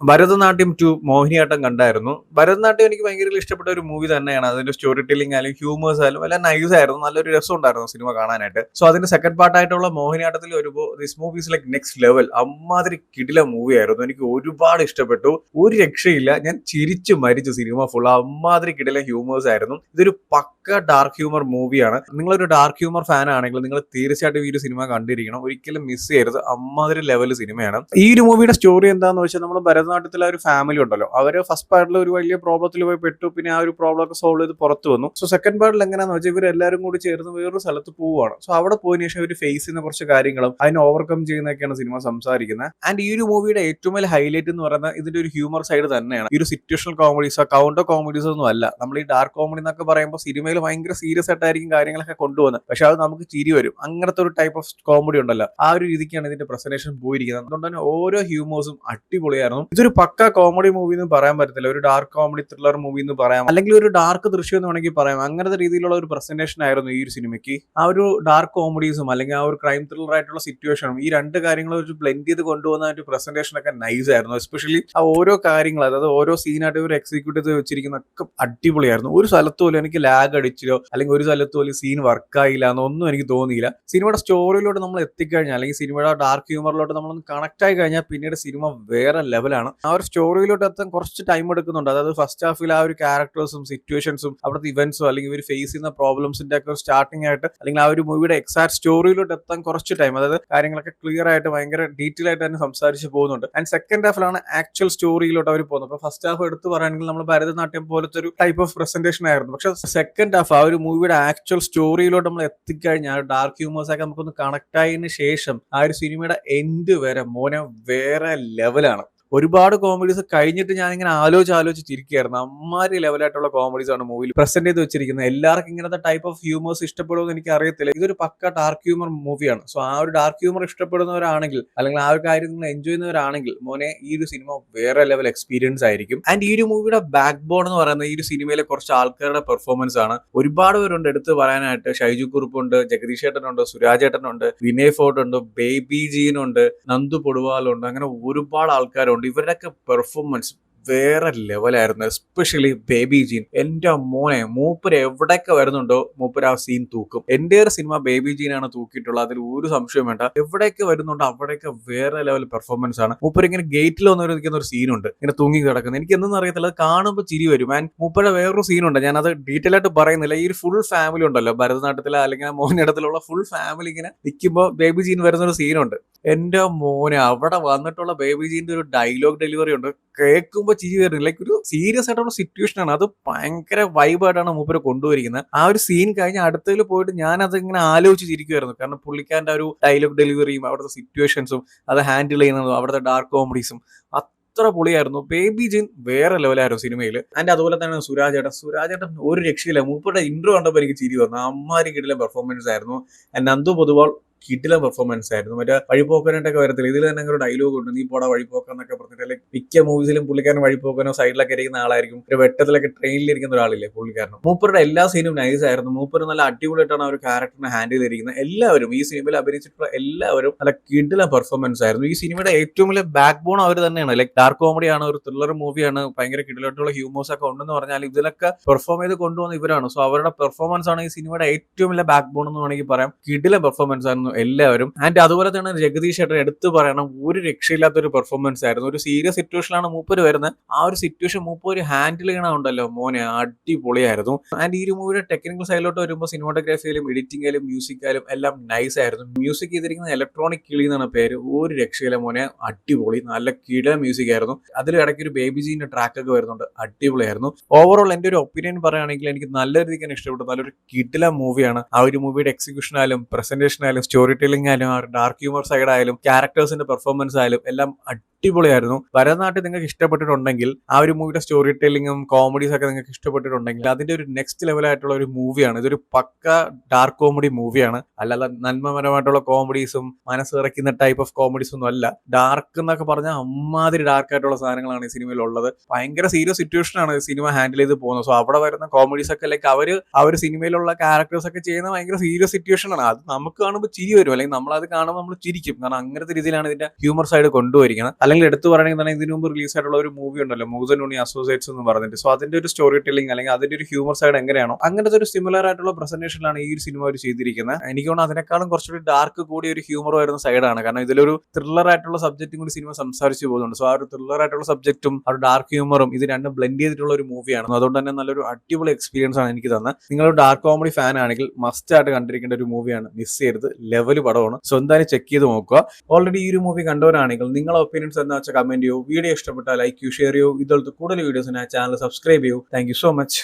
ഭരതനാട്യം 2 മോഹിനിയാട്ടം കണ്ടായിരുന്നു. ഭരതനാട്യം എനിക്ക് ഭയങ്കര ഇഷ്ടപ്പെട്ട ഒരു മൂവി തന്നെയാണ്. അതിന്റെ സ്റ്റോറി ടെല്ലിംഗ് ആയാലും ഹ്യൂമേഴ്സ് ആയാലും എല്ലാം നൈസ് ആയിരുന്നു. നല്ലൊരു രസം ഉണ്ടായിരുന്നു സിനിമ കാണാനായിട്ട്. സോ അതിന്റെ സെക്കൻഡ് പാർട്ട് ആയിട്ടുള്ള മോഹിനിയാട്ടത്തിൽ this movie is like next level. അമ്മാതിരി കിടിലൻ മൂവി ആയിരുന്നു. എനിക്ക് ഒരുപാട് ഇഷ്ടപ്പെട്ടു. ഒരു രക്ഷയില്ല. ഞാൻ ചിരിച്ചു മരിച്ചു സിനിമ ഫുൾ. അമ്മാതിരി കിടിലൻ ഹ്യൂമേഴ്സ് ആയിരുന്നു. ഇതൊരു പക്ക ഡാർക്ക് ഹ്യൂമർ മൂവിയാണ്. നിങ്ങളൊരു ഡാർക്ക് ഹ്യൂമർ ഫാൻ ആണെങ്കിൽ നിങ്ങൾ തീർച്ചയായിട്ടും ഈ ഒരു സിനിമ കണ്ടിരിക്കണം. ഒരിക്കലും മിസ് ചെയ്യരുത്. അമ്മാതിരി ലെവൽ സിനിമയാണ്. ഈ ഒരു മൂവിയുടെ സ്റ്റോറി എന്താന്ന് വെച്ചാൽ നമ്മൾ ഭരതനാട്യത്തിലെ ഒരു ഫാമിലി ഉണ്ടല്ലോ, അവര് ഫസ്റ്റ് പാർട്ടിൽ ഒരു വലിയ പ്രോബ്ലത്തിൽ പോയി പെട്ടു. പിന്നെ ആ ഒരു പ്രോബ്ലം ഒക്കെ സോൾവ് ചെയ്ത് പുറത്തു വന്നു. സോ സെക്കൻഡ് പാർട്ടിൽ എങ്ങനെയാന്ന് വെച്ചാൽ ഇവരെല്ലാരും കൂടി ചേർന്ന് വേറൊരു സ്ഥലത്ത് പോവുകയാണ്. സോ അവിടെ പോയതിനു ശേഷം ഇവർ ഫേസ് ചെയ്യുന്ന കുറച്ച് കാര്യങ്ങളും അതിനെ ഓവർകം ചെയ്യുന്നതൊക്കെയാണ് സിനിമ സംസാരിക്കുന്നത്. ആൻഡ് ഈ ഒരു മൂവിയുടെ ഏറ്റവും വലിയ ഹൈലൈറ്റ് എന്ന് പറയുന്നത് ഇതിന്റെ ഒരു ഹ്യൂമർ സൈഡ് തന്നെയാണ്. ഈ ഒരു സിറ്റുവേഷണൽ കോമഡീസോ കൗണ്ടർ കോമഡീസോ ഒന്നും അല്ല. നമ്മൾ ഈ ഡാർക്ക് കോമഡി എന്നൊക്കെ പറയുമ്പോൾ സിനിമയിൽ ഭയങ്കര സീരിയസ് ആയിട്ടായിരിക്കും കാര്യങ്ങളൊക്കെ കൊണ്ടുപോകുന്നത്. പക്ഷെ അത് നമുക്ക് ചിരി വരും. അങ്ങനത്തെ ഒരു ടൈപ്പ് ഓഫ് കോമഡി ഉണ്ടല്ലോ, ആ ഒരു രീതിക്കാണ് ഇതിന്റെ പ്രസന്റേഷൻ പോയിരിക്കുന്നത്. അതുകൊണ്ട് തന്നെ ഓരോ ഹ്യൂമേഴ്സും അടിപൊളിയായിരുന്നു. ഇതൊരു പക്ക കോമഡി മൂവി എന്ന് പറയാൻ പറ്റത്തില്ല. ഒരു ഡാർക്ക് കോമഡി ത്രില്ലർ മൂവി എന്ന് പറയാം, അല്ലെങ്കിൽ ഒരു ഡാർക്ക് ദൃശ്യം എന്ന് വേണമെങ്കിൽ പറയാം. അങ്ങനത്തെ രീതിയിലുള്ള ഒരു പ്രസന്റേഷൻ ആയിരുന്നു ഈ ഒരു സിനിമയ്ക്ക്. ആ ഒരു ഡാർക്ക് കോമഡീസും അല്ലെങ്കിൽ ആ ഒരു ക്രൈം ത്രില്ലർ ആയിട്ടുള്ള സിറ്റുവേഷനും ഈ രണ്ട് കാര്യങ്ങളും ഒരു ബ്ലെൻഡ് ചെയ്ത് കൊണ്ടുവന്ന ഒരു പ്രസന്റേഷൻ ഒക്കെ നൈസ് ആയിരുന്നു. എസ്പെഷ്യലി ആ ഓരോ കാര്യങ്ങൾ, അതായത് ഓരോ സീനായിട്ട് ഒരു എക്സിക്യൂട്ട് ചെയ്ത് വെച്ചിരിക്കുന്ന ഒക്കെ അടിപൊളിയായിരുന്നു. ഒരു സ്ഥലത്ത് പോലും എനിക്ക് ലാഗ് അടിച്ചില്ലോ അല്ലെങ്കിൽ ഒരു സ്ഥലത്ത് പോലും സീൻ വർക്കായില്ല എന്നൊന്നും എനിക്ക് തോന്നിയില്ല. സിനിമയുടെ സ്റ്റോറിയിലോട്ട് നമ്മൾ എത്തിക്കഴിഞ്ഞാൽ അല്ലെങ്കിൽ സിനിമയുടെ ഡാർക്ക് ഹ്യൂമറിലോട്ട് നമ്മളൊന്ന് കണക്ട് ആയി കഴിഞ്ഞാൽ പിന്നീട് സിനിമ വേറെ ലെവലാണ്. ആ ഒരു സ്റ്റോറിയിലോട്ട് എത്താൻ കുറച്ച് ടൈം എടുക്കുന്നുണ്ട്. അതായത് ഫസ്റ്റ് ഹാഫിൽ ആ ഒരു ക്യാരക്ടേഴ്സും സിറ്റുവേഷൻസും അവിടുത്തെ ഇവന്റ്സും അല്ലെങ്കിൽ ഇവർ ഫേസ് ചെയ്യുന്ന പ്രോബ്ലംസിന്റെ ഒക്കെ സ്റ്റാർട്ടിംഗ് ആയിട്ട് അല്ലെങ്കിൽ ആ ഒരു മൂവിയുടെ എക്സാക്ട് സ്റ്റോറിയിലോട്ട് എത്താൻ കുറച്ച് ടൈം, അതായത് കാര്യങ്ങളൊക്കെ ക്ലിയർ ആയിട്ട് ഭയങ്കര ഡീറ്റെയിൽ ആയിട്ട് തന്നെ സംസാരിച്ച് പോകുന്നുണ്ട്. ആൻഡ് സെക്കൻഡ് ഹാഫിലാണ് ആക്ച്വൽ സ്റ്റോറിയിലോട്ട് അവർ പോകുന്നത്. അപ്പൊ ഫസ്റ്റ് ഹാഫ് എടുത്ത് പറയുകയാണെങ്കിൽ നമ്മൾ ഭരതനാട്യം പോലത്തെ ഒരു ടൈപ്പ് ഓഫ് പ്രസന്റേഷൻ ആയിരുന്നു. പക്ഷെ സെക്കൻഡ് ഹാഫ് ആ ഒരു മൂവിയുടെ ആക്ച്വൽ സ്റ്റോറിയിലോട്ട് നമ്മൾ എത്തിക്കഴിഞ്ഞാൽ ഡാർക്ക് ഹ്യൂമേഴ്സ് ഒക്കെ നമുക്കൊന്ന് കണക്ട് ആയതിനു ശേഷം ആ ഒരു സിനിമയുടെ എൻഡ് വരെ മോനെ വേറെ ലെവലാണ്. ഒരുപാട് കോമഡീസ് കഴിഞ്ഞിട്ട് ഞാൻ ഇങ്ങനെ ആലോചിച്ചിരിക്കുകയായിരുന്നു. അമ്മാരി ലെവലായിട്ടുള്ള കോമഡീസ് ആണ് മൂവിയിൽ പ്രസന്റ് ചെയ്ത് വെച്ചിരിക്കുന്നത്. എല്ലാവർക്കും ഇങ്ങനത്തെ ടൈപ്പ് ഓഫ് ഹ്യൂമേഴ്സ് ഇഷ്ടപ്പെടുമെന്ന് എനിക്ക് അറിയത്തില്ല. ഇതൊരു പക്ക ഡാർക്ക് ഹ്യൂമർ മൂവിയാണ്. സോ ആ ഒരു ഡാർക്ക് ഹ്യൂമർ ഇഷ്ടപ്പെടുന്നവരാണെങ്കിൽ അല്ലെങ്കിൽ ആ ഒരു കാര്യം നിങ്ങൾ എൻജോയ് ചെയ്യുന്നവരാണെങ്കിൽ മോനെ ഈ ഒരു സിനിമ വേറെ ലെവൽ എക്സ്പീരിയൻസ് ആയിരിക്കും. ആൻഡ് ഈ ഒരു മൂവിയുടെ ബാക്ക് ബോൺ എന്ന് പറയുന്നത് ഈ ഒരു സിനിമയിലെ കുറച്ച് ആൾക്കാരുടെ പെർഫോമൻസ് ആണ്. ഒരുപാട് പേരുണ്ട് എടുത്ത് പറയാനായിട്ട്. ഷൈജു കുറുപ്പുണ്ട്, ജഗദീഷ് ഏട്ടനുണ്ട്, സുരാജ് ഏട്ടനുണ്ട്, വിനയ് ഫോർട്ട് ഉണ്ട്, ബേബി ജീനുണ്ട്, നന്ദു പൊടുവാലുണ്ട്, അങ്ങനെ ഒരുപാട് ആൾക്കാരുണ്ട്. ഇവരുടെയൊക്കെ പെർഫോമൻസ് വേറെ ലെവലായിരുന്നു. Especially baby gene. എന്റെ മോനെ, മൂപ്പര് എവിടെയൊക്കെ വരുന്നുണ്ടോ മൂപ്പര് ആ സീൻ തൂക്കും. എന്റെ ഒരു സിനിമ ബേബി ജീനാണ് തൂക്കിയിട്ടുള്ളത്, അതിൽ ഒരു സംശയം വേണ്ട. എവിടെയൊക്കെ വരുന്നുണ്ടോ അവിടെയൊക്കെ വേറെ ലെവൽ പെർഫോമൻസ് ആണ്. മൂപ്പര് ഇങ്ങനെ ഗേറ്റിൽ വന്നിരിക്കുന്ന ഒരു സീനുണ്ട്, ഇങ്ങനെ തൂങ്ങി കിടക്കുന്നത്. എനിക്ക് എന്തെന്ന് അറിയത്തില്ല, അത് കാണുമ്പോൾ ചിരി വരും. ആൻഡ് മൂപ്പരുടെ വേറൊരു സീനുണ്ട്, ഞാനത് ഡീറ്റെയിൽ ആയിട്ട് പറയുന്നില്ല. ഈ ഒരു ഫുൾ ഫാമിലി ഉണ്ടല്ലോ ഭരതനാട്യത്തിലെ അല്ലെങ്കിൽ മോഹിനിയാട്ടത്തിലുള്ള ഫുൾ ഫാമിലി ഇങ്ങനെ നിൽക്കുമ്പോൾ ബേബി ജീൻ വരുന്നൊരു സീനുണ്ട്. എന്റെ മോനെ, അവിടെ വന്നിട്ടുള്ള ബേബി ജീന്റെ ഒരു ഡയലോഗ് ഡെലിവറി ഉണ്ട്, കേൾക്കുമ്പോൾ ചിരി വരുന്നില്ല. ലൈക്ക് ഒരു സീരിയസ് ആയിട്ടുള്ള സിറ്റുവേഷൻ ആണ്. അത് ഭയങ്കര വൈബായിട്ടാണ് മൂപ്പര് കൊണ്ടുവരിക്കുന്നത്. ആ ഒരു സീൻ കഴിഞ്ഞ് അടുത്തതിൽ പോയിട്ട് ഞാനത് ഇങ്ങനെ ആലോചിച്ചിരിക്കുമായിരുന്നു. കാരണം പുള്ളിക്കാരൻ്റെ ഒരു ഡയലോഗ് ഡെലിവറിയും അവിടുത്തെ സിറ്റുവേഷൻസും അത് ഹാൻഡിൽ ചെയ്യുന്നതും അവിടുത്തെ ഡാർക്ക് കോമഡീസും അത്ര പൊളിയായിരുന്നു. ബേബി ജീൻ വേറെ ലെവലായിരുന്നു സിനിമയിൽ. ആൻഡ് അതുപോലെ തന്നെ സുരാജേട്ടൻ ഒരു രക്ഷയില്ല. മൂപ്പരുടെ ഇൻട്രോ കണ്ടപ്പോൾ എനിക്ക് ചിരി വന്നു. അമ്മാരി കിടിലൻ പെർഫോമൻസ് ആയിരുന്നു. ആൻഡ് നന്ദു പൊതുവാൾ കിടിലൻ പെർഫോമൻസ് ആയിരുന്നു. മറ്റേ വഴിപോക്കനായിട്ടൊക്കെ വരത്തില്ല, ഇതിൽ തന്നെ ഒരു ഡയലോഗ് ഉണ്ട്, നീ പോടാ വഴിപോക്കെന്നൊക്കെ പറഞ്ഞിട്ട്. അല്ലെങ്കിൽ മിക്ക മൂവീസിലും പുള്ളിക്കാരൻ വഴിപോക്കനോ സൈഡിലൊക്കെ ഇരിക്കുന്ന ആളായിരിക്കും. ഒരു വെട്ടത്തിലൊക്കെ ട്രെയിനിലിരിക്കുന്ന ഒരാളില്ലേ പുള്ളിക്കാരനും. മൂപ്പരുടെ എല്ലാ സീനും നൈസ് ആയിരുന്നു. മൂപ്പര് നല്ല അടിപൊളിയായിട്ടാണ് ആ ഒരു ക്യാരക്ടറിനെ ഹാൻഡിൽ ചെയ്തിരിക്കുന്നത്. എല്ലാവരും ഈ സിനിമയിൽ അഭിനയിച്ചിട്ടുള്ള എല്ലാവരും നല്ല കിടിലൻ പെർഫോമൻസ് ആയിരുന്നു. ഈ സിനിമയുടെ ഏറ്റവും വലിയ ബാക്ക് ബോൺ അവർ തന്നെയാണ്. ലൈക്ക് ഡാർക്ക് കോമഡിയാണ്, ഒരു ത്രില്ലർ മൂവിയാണ്, ഭയങ്കര കിടിലായിട്ടുള്ള ഹ്യൂമേഴ്സ് ഒക്കെ ഉണ്ടെന്ന് പറഞ്ഞാൽ ഇതിലൊക്കെ പെർഫോം ചെയ്ത് കൊണ്ടുവന്ന ഇവരാണ്. സോ അവരുടെ പെർഫോമൻസ് ആണ് ഈ സിനിമയുടെ ഏറ്റവും വലിയ ബാക്ക് ബോൺ എന്ന് വേണമെങ്കിൽ പറയാം. കിടിലൻ പെർഫോമൻസ് ആയിരുന്നു എല്ലാവരും. ആൻഡ് അതുപോലെ തന്നെ ജഗദീഷ് ഏട്ടൻ എടുത്തു പറയണം, ഒരു രക്ഷയില്ലാത്ത ഒരു പെർഫോമൻസ് ആയിരുന്നു. ഒരു സീരിയസ് സിറ്റുവേഷനിലാണ് മൂപ്പര് വരുന്നത്. ആ ഒരു സിറ്റുവേഷൻ മൂപ്പര് ഹാൻഡിൽ ചെയ്യണമുണ്ടല്ലോ മോനെ, അടിപൊളിയായിരുന്നു. ആൻഡ് ഈ ഒരു മൂവിയുടെ ടെക്നിക്കൽ സൈഡിലോട്ട് വരുമ്പോൾ സിനിമാറ്റോഗ്രാഫിയിലും എഡിറ്റിംഗിലും മ്യൂസിക്കായാലും എല്ലാം നൈസ് ആയിരുന്നു. മ്യൂസിക് ചെയ്തിരിക്കുന്ന ഇലക്ട്രോണിക് കിളി എന്നാണ് പേര്. ഒരു രക്ഷയില്ല മോനെ, അടിപൊളി, നല്ല കിട മ്യൂസിക് ആയിരുന്നു. അതിൽ ഇടയ്ക്ക് ഒരു ബേബി ജീന്റെ ട്രാക്ക് ഒക്കെ വരുന്നുണ്ട്, അടിപൊളിയായിരുന്നു. ഓവറോൾ എന്റെ ഒരു ഒപ്പീനിയൻ പറയുകയാണെങ്കിൽ എനിക്ക് നല്ല രീതിക്ക് തന്നെ ഇഷ്ടപ്പെട്ടു. നല്ലൊരു കിടില മൂവിയാണ്. ആ ഒരു മൂവിയുടെ എക്സിക്യൂഷൻ ആയാലും പ്രസന്റേഷൻ ആയാലും സ്റ്റോറി ടെല്ലിംഗ് ആയാലും ഡാർക്ക് ഹ്യൂമർ സൈഡ് ആയാലും ക്യാരക്ടേഴ്സിന്റെ പെർഫോമൻസ് ആയാലും എല്ലാം അടിപൊളിയായിരുന്നു. ഭരതനാട്യം നിങ്ങൾക്ക് ഇഷ്ടപ്പെട്ടിട്ടുണ്ടെങ്കിൽ, ആ ഒരു മൂവിയുടെ സ്റ്റോറി ടെല്ലിങ്ങും കോമഡീസ് ഒക്കെ നിങ്ങൾക്ക് ഇഷ്ടപ്പെട്ടിട്ടുണ്ടെങ്കിൽ അതിന്റെ ഒരു നെക്സ്റ്റ് ലെവലായിട്ടുള്ള ഒരു മൂവിയാണ്. ഇതൊരു പക്ക ഡാർക്ക് കോമഡി മൂവിയാണ്. അല്ലാതെ നന്മപരമായിട്ടുള്ള കോമഡീസും മനസ്സിറക്കുന്ന ടൈപ്പ് ഓഫ് കോമഡീസ് ഒന്നും അല്ല. ഡാർക്ക് എന്നൊക്കെ പറഞ്ഞാൽ അമ്മാതിരി ഡാർക്ക് ആയിട്ടുള്ള സാധനങ്ങളാണ് ഈ സിനിമയിൽ ഉള്ളത്. ഭയങ്കര സീരിയസ് സിറ്റുവേഷൻ ആണ് സിനിമ ഹാൻഡിൽ ചെയ്ത് പോകുന്നത്. സോ അവിടെ വരുന്ന കോമഡീസ് ഒക്കെ ലൈക്ക് അവർ സിനിമയിലുള്ള ക്യാരക്ടേഴ്സ് ഒക്കെ ചെയ്യുന്ന ഭയങ്കര സീരിയസ് സിറ്റുവേഷൻ ആണ്. അത് നമുക്ക് കാണുമ്പോൾ ചിരി വരും, അല്ലെങ്കിൽ നമ്മളത് കാണുമ്പോൾ നമ്മൾ ചിരിക്കും. കാരണം അങ്ങനത്തെ രീതിയിലാണ് ഇതിന്റെ ഹ്യൂമർ സൈഡ് കൊണ്ടുപോയിരിക്കുന്നത്. അല്ലെങ്കിൽ എടുത്തു പറയുകയാണെങ്കിൽ ഇതിനു മുമ്പ് റിലീസ് ആയിട്ടുള്ള ഒരു മൂവി ഉണ്ടല്ലോ, മൂസൻ ഉണ്ണി അസോസിയേറ്റ്സ് എന്ന് പറഞ്ഞിട്ട്. സോ അതിന്റെ ഒരു സ്റ്റോറി ടെല്ലിംഗ് അല്ലെങ്കിൽ അതിന്റെ ഒരു ഹ്യൂമർ സൈഡ് എങ്ങനെയാണോ അങ്ങനത്തെ ഒരു സിമിലർ ആയിട്ടുള്ള പ്രസന്റേഷനിലാണ് ഈ ഒരു സിനിമ അവർ ചെയ്തിരിക്കുന്നത്. എനിക്ക് തോന്നുന്നു അതിനേക്കാളും കുറച്ചുകൂടി ഡാർക്ക് കൂടിയ ഒരു ഹ്യൂമർ വരുന്ന സൈഡാണ്. കാരണം ഇതിലൊരു ത്രില്ലർ ആയിട്ടുള്ള സബ്ജക്റ്റും കൂടി സിനിമ സംസാരിച്ചു പോകുന്നുണ്ട്. സോ ആ ഒരു ത്രില്ലർ ആയിട്ടുള്ള സബ്ജക്റ്റും ആ ഒരു ഡാർക്ക് ഹ്യൂമറും ഇത് രണ്ടും ബ്ലെൻഡ് ചെയ്തിട്ടുള്ള ഒരു മൂവിയാണ്. അതുകൊണ്ട് തന്നെ നല്ലൊരു അടിപൊളി എക്സ്പീരിയൻസ് ആണ് എനിക്ക് തന്നെ. നിങ്ങളൊരു ഡാർക്ക് കോമഡി ഫാൻ ആണെങ്കിൽ മസ്റ്റ് ആയിട്ട് കണ്ടിരിക്കേണ്ട ഒരു മൂവിയാണ്, മിസ് ചെയ്യരുത്. ലെവൽ പടമാണ്. സോ എന്തായാലും ചെക്ക് ചെയ്ത് നോക്കുക. ഓൾറെഡി ഈ ഒരു മൂവി കണ്ടവരാണെങ്കിൽ നിങ്ങളുടെ ഒപ്പീനിയൻസ് എന്താ വെച്ചാൽ കമന്റ് ചെയ്യൂ. വീഡിയോ ഇഷ്ടപ്പെട്ടാൽ ലൈക്ക് ചെയ്യൂ, ഷെയർ ചെയ്യൂ. ഇതുപോലത്തെ കൂടുതൽ വീഡിയോസിന് ചാനൽ സബ്സ്ക്രൈബ് ചെയ്യൂ. Thank you so much.